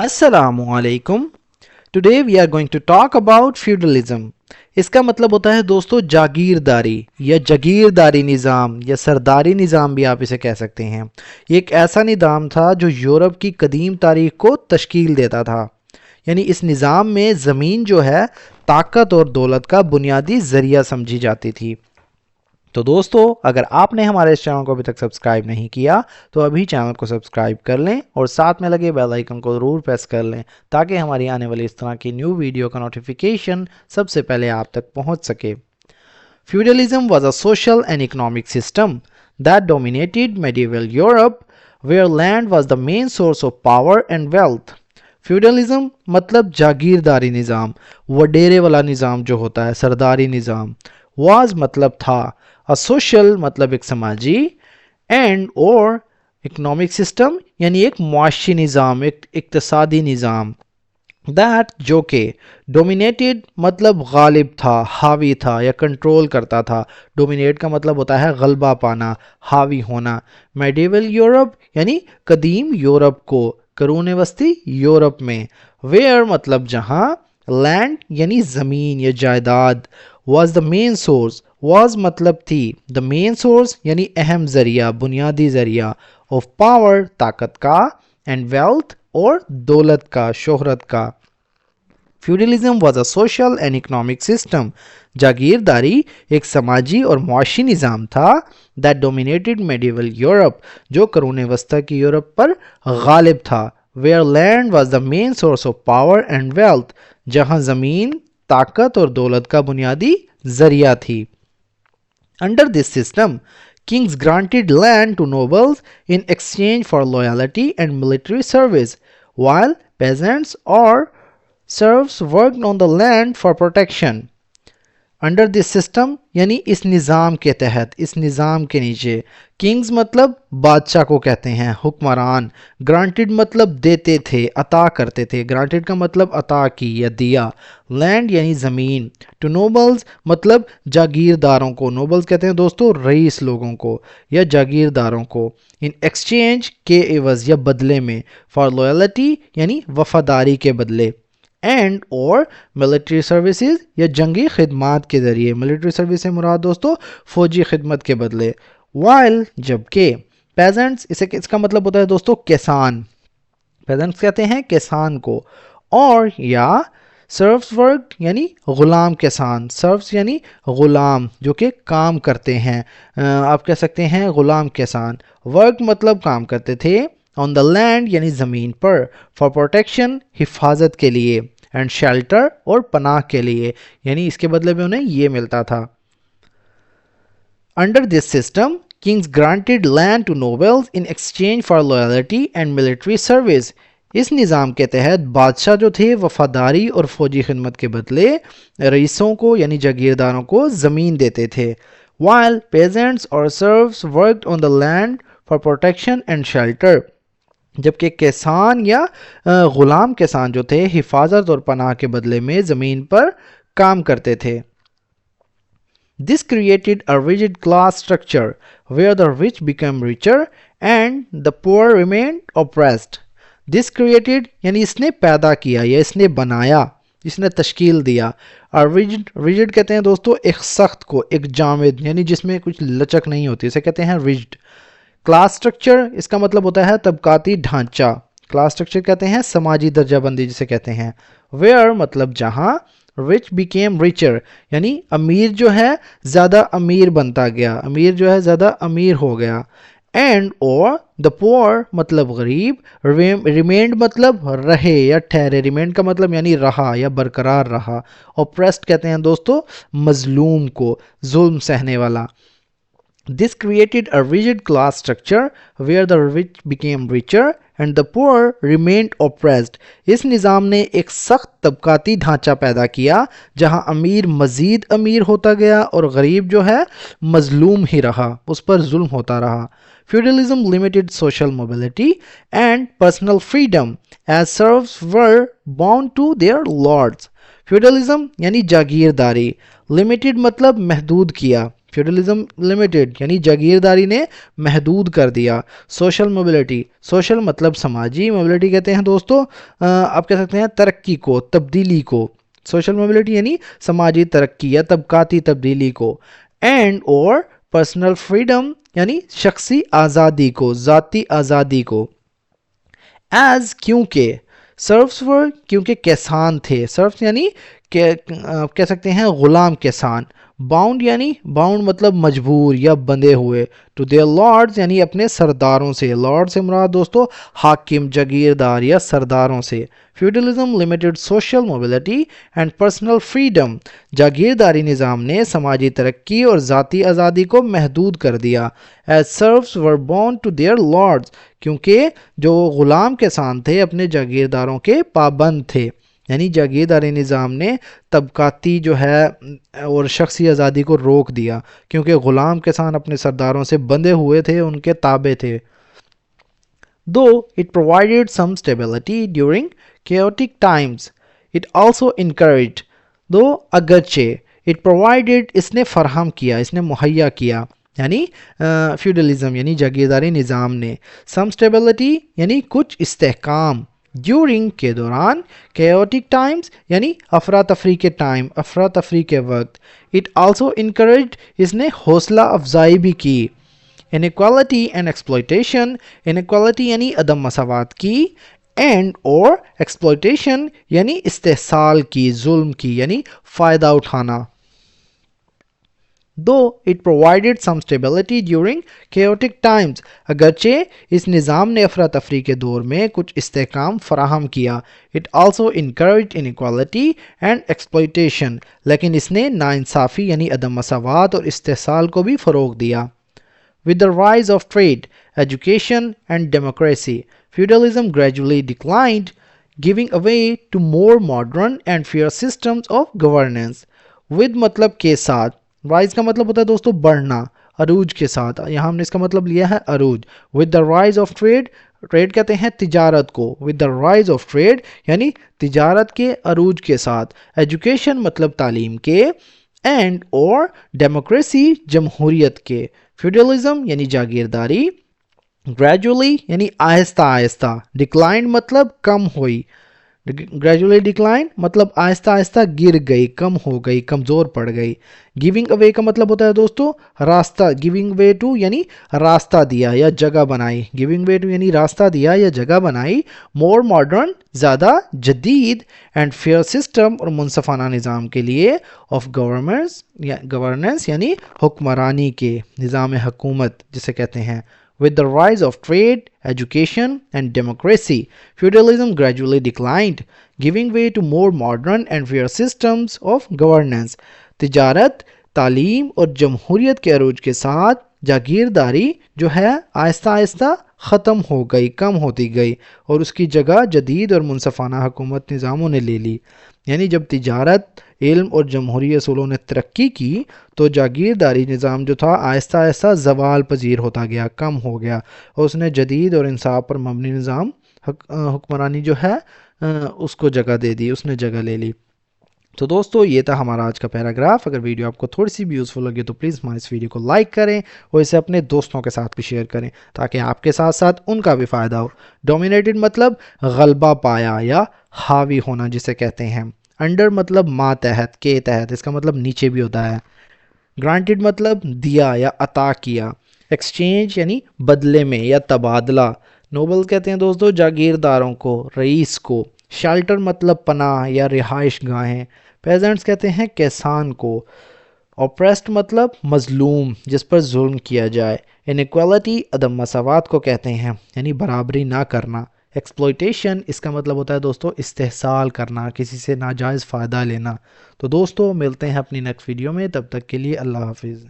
Assalamu alaikum. Today we are going to talk about feudalism. इसका मतलब होता है दोस्तों जागीरदारी या जगीरदारी निज़ाम या सरदारी निज़ाम भी आप इसे कह सकते हैं। ये एक ऐसा निज़ाम था जो यूरोप की कदीम तारीख को तश्कील देता था। यानी इस निज़ाम में ज़मीन जो है ताकत और दौलत का बुनियादी ज़रिया समझी जाती थी। तो दोस्तों अगर आपने हमारे इस चैनल को अभी तक सब्सक्राइब नहीं किया तो अभी चैनल को सब्सक्राइब कर लें और साथ में लगे बेल आइकन को ज़रूर प्रेस कर लें ताकि हमारी आने वाली इस तरह की न्यू वीडियो का नोटिफिकेशन सबसे पहले आप तक पहुंच सके। Feudalism was a social and economic system that dominated medieval Europe where land was the main source of power and wealth. Feudalism मतलब जागीरदारी निज़ाम, वडेरे वाला निज़ाम जो होता है, सरदारी निज़ाम। वाज मतलब था, अ सोशल मतलब एक समाजी, एंड और इकोनॉमिक सिस्टम यानी एक मुआशी निज़ाम, एक इक्तसादी निज़ाम। दैट जो कि डोमिनेटेड मतलब गालिब था, हावी था या कंट्रोल करता था। डोमिनेट का मतलब होता है गलबा पाना, हावी होना। मेडिवल यूरोप यानी कदीम यूरोप को, करून वस्ती यूरोप में। वेयर मतलब जहाँ, लैंड यानी ज़मीन या जायदाद। Was the main source, was मतलब थी, द मेन सोर्स यानी अहम ज़रिया, बुनियादी ज़रिया, ऑफ पावर ताकत का, एंड वेल्थ और दौलत का, शोहरत का। Feudalism was a social and economic system, जागीरदारी एक समाजी और मुआशी निज़ाम था। दैट डोमिनेटेड मेडिवल यूरोप जो करून वस्ता की यूरोप पर गालिब था। Where land was the main source of power and wealth जहाँ ज़मीन ताकत और दौलत का बुनियादी ज़रिया थी। Under this system kings granted land to nobles in exchange for loyalty and military service, while peasants or serfs worked on the land for protection. Under this system यानी इस निज़ाम के तहत, इस निज़ाम के नीचे। किंग्स मतलब बादशाह को कहते हैं, हुक्मरान। ग्रांटेड मतलब देते थे, अता करते थे। ग्रांटेड का मतलब अता की या दिया। लैंड यानी ज़मीन। टू नोबल्स मतलब जागीरदारों को। नोबल्स कहते हैं दोस्तों रईस लोगों को या जागीरदारों को। इन एक्सचेंज के एवज़ या बदले में। फॉर लॉयल्टी यानी वफादारी के बदले। एंड और मिलिट्री सर्विसेज या जंगी खिदमत के ज़रिए। मिलिट्री सर्विस से मुराद दोस्तों फ़ौजी खिदमत के बदले। वाइल जबकि पेजेंट्स इसका मतलब होता है दोस्तों किसान। पेजेंट्स कहते हैं किसान को। और या सर्व्स वर्क यानी ग़ुलाम किसान। सर्व्स यानी ग़ुलाम जो कि काम करते हैं, आप कह सकते हैं ग़ुलाम किसान। वर्क मतलब काम करते थे। ऑन द लैंड यानी ज़मीन पर। फॉर प्रोटेक्शन हिफाजत के लिए। एंड शेल्टर और पनाह के लिए, यानी इसके बदले में उन्हें ये मिलता था। Under this system kings granted land to nobles in exchange for loyalty and military service. इस निज़ाम के तहत बादशाह जो थे वफादारी और फौजी खिदमत के बदले रईसों को यानी जागीरदारों को ज़मीन देते थे। वाइल पेजेंट्स और serves worked on the land for protection and shelter, जबकि किसान या ग़ुलाम किसान जो थे हिफाजत और पनाह के बदले में ज़मीन पर काम करते थे। This created a rigid class structure where the rich become richer and the poor remained oppressed. This created यानी इसने पैदा किया या इसने बनाया, इसने तश्कील दिया। और रिजिड कहते हैं दोस्तों एक सख्त को, एक जामिद यानी जिसमें कुछ लचक नहीं होती, इसे कहते हैं रिजिड। क्लास स्ट्रक्चर इसका मतलब होता है तबकाती ढांचा। क्लास स्ट्रक्चर कहते हैं समाजी दर्जाबंदी जिसे कहते हैं। वेयर मतलब जहां, रिच बिकेम रिचर यानी अमीर जो है ज़्यादा अमीर बनता गया, अमीर जो है ज़्यादा अमीर हो गया। एंड और द पुअर मतलब गरीब। रिमेंड मतलब रहे या ठहरे। रिमेंड का मतलब यानी रहा या बरकरार रहा। ऑप्रेस्ड कहते हैं दोस्तों मजलूम को, जुल्म सहने वाला। This created a rigid class structure where the rich became richer and the poor remained oppressed. इस निज़ाम ने एक सख्त तबकाती ढांचा पैदा किया जहां अमीर मज़ीद अमीर होता गया और गरीब जो है मजलूम ही रहा, उस पर जुल्म होता रहा। Feudalism limited social mobility and personal freedom as serfs were bound to their lords. Feudalism यानी जागीरदारी, लिमिटेड मतलब महदूद किया, फ्यूडलिज्म लिमिटेड यानी जागीरदारी ने महदूद कर दिया। सोशल मोबिलिटी, सोशल मतलब समाजी, मोबिलिटी कहते हैं दोस्तों आप कह सकते हैं तरक्की को, तब्दीली को। सोशल मोबिलिटी यानी समाजी तरक्की या तबकाती तब्दीली को। एंड और पर्सनल फ्रीडम यानी शख्सी आज़ादी को, ज़ाती आज़ादी को। एज क्योंकि, सर्व्स वर क्योंकि किसान थे, सर्व्स यानी कह सकते हैं गुलाम किसान। बाउंड यानी बाउंड मतलब मजबूर या बंधे हुए। टू देयर लॉर्ड्स यानी अपने सरदारों से, लॉर्ड से मुराद दोस्तों हाकिम, जागीरदार या सरदारों से। Feudalism limited social mobility and personal freedom, जागीरदारी निज़ाम ने समाजी तरक्की और ज़ाती आज़ादी को महदूद कर दिया। As serfs were born to their lords, क्योंकि जो ग़ुलाम किसान थे अपने जागीरदारों के पाबंद थे। यानी जागीरदारी निज़ाम ने तबकाती जो है और शख्सी आज़ादी को रोक दिया, क्योंकि ग़ुलाम किसान अपने सरदारों से बंधे हुए थे, उनके ताबे थे। Though it provided some stability during chaotic times, it also encouraged, though अगरचे it provided इसने फराहम किया, इसने मुहैया किया, यानी फ्यूडलिज्म यानी जागीरदारी निज़ाम ने। some stability यानी कुछ इस्तेहकाम, ड्यूरिंग के दौरान, chaotic times यानी अफरा तफरी के टाइम, अफरा तफरी के वक्त। इट आल्सो इनकरेज इसने हौसला अफजाई भी की। इनइक्वालिटी एंड एक्सप्लॉयटेशन, इनइक्वालिटी यानी अदम मसावात की, एंड और एक्सप्लॉयटेशन यानी इस्तेहसाल की, जुल्म की यानी फ़ायदा उठाना। Though it provided some stability during chaotic times, अगरचे इस निज़ाम ने अफरा तफरी के दौर में कुछ इस्तेहकाम फराहम किया। It also encouraged inequality and exploitation, लेकिन इसने नाइंसाफ़ी यानी अदम मसावात और इस्तेहसाल को भी फ़रोग़ दिया। With the rise of trade, education and democracy, feudalism gradually declined, giving way to more modern and fair systems of governance. With मतलब के साथ, राइज का मतलब होता है दोस्तों बढ़ना, अरूज के साथ, यहाँ हमने इसका मतलब लिया है अरूज। With the rise of trade, trade कहते हैं तिजारत को, with the rise of trade यानी तिजारत के अरूज के साथ। एजुकेशन मतलब तालीम के, एंड और डेमोक्रेसी जमहूरियत के। फ्यूडलिज्म यानी जागीरदारी, ग्रेजुअली यानी आहिस्ता आहिस्ता, डिक्लाइन मतलब कम हुई, ग्रेजुअली डिक्लाइन मतलब आहिस्ता आहिस्ता गिर गई, कम हो गई, कमज़ोर पड़ गई। गिविंग अवे का मतलब होता है दोस्तों रास्ता, गिविंग वे टू यानी रास्ता दिया या जगह बनाई, गिविंग वे टू यानी रास्ता दिया या जगह बनाई। मोर मॉडर्न ज़्यादा जदीद, एंड फेयर सिस्टम और मुनसफाना निज़ाम के लिए, ऑफ गवर्नेंस यानी हुक्मरानी के, निज़ाम हुकूमत जिसे कहते हैं। With the rise of trade, education and democracy, feudalism gradually declined, giving way to more modern and fair systems of governance. तिजारत, तालीम और जमहूरियत के अरूज के साथ जागीरदारी जो है आहिस्ता आहिस्ता ख़त्म हो गई, कम होती गई, और उसकी जगह जदीद और मुनसफाना हुकूमत निज़ामों ने ले ली। यानी जब तिजारत, इल्म और जमहूरी असूलों ने तरक्की की तो जागीरदारी निज़ाम जो था आहिस्ता आहिस्ता ज़वाल पजीर होता गया, कम हो गया, और उसने जदीद और इंसाफ पर मबनी निज़ाम हुक्मरानी जो है उसको जगह दे दी, उसने जगह ले ली। तो दोस्तों ये था हमारा आज का पैराग्राफ। अगर वीडियो आपको थोड़ी सी भी यूज़फुल लगी तो प्लीज़ हमारे इस वीडियो को लाइक करें और इसे अपने दोस्तों के साथ भी शेयर करें ताकि आपके साथ साथ उनका भी फ़ायदा हो। डोमिनेटेड मतलब गलबा पाया या हावी होना जिसे कहते हैं। अंडर मतलब मातहत, के तहत, इसका मतलब नीचे भी होता है। ग्रांटेड मतलब दिया या अता किया। एक्सचेंज यानी बदले में या तबादला। नोबल कहते हैं दोस्तों जागीरदारों को, रईस को। शेल्टर मतलब पनाह या रिहाइश गाहें। पेजेंट्स कहते हैं किसान को। ऑप्रेस्ड मतलब मजलूम जिस पर जुल्म किया जाए। इनइक्वालिटी अदम मसावात को कहते हैं यानी बराबरी ना करना। एक्सप्लॉयटेशन इसका मतलब होता है दोस्तों इस्तेहसाल करना, किसी से नाजायज़ फ़ायदा लेना। तो दोस्तों मिलते हैं अपनी नेक्स्ट वीडियो में, तब तक के लिए अल्लाह हाफिज़।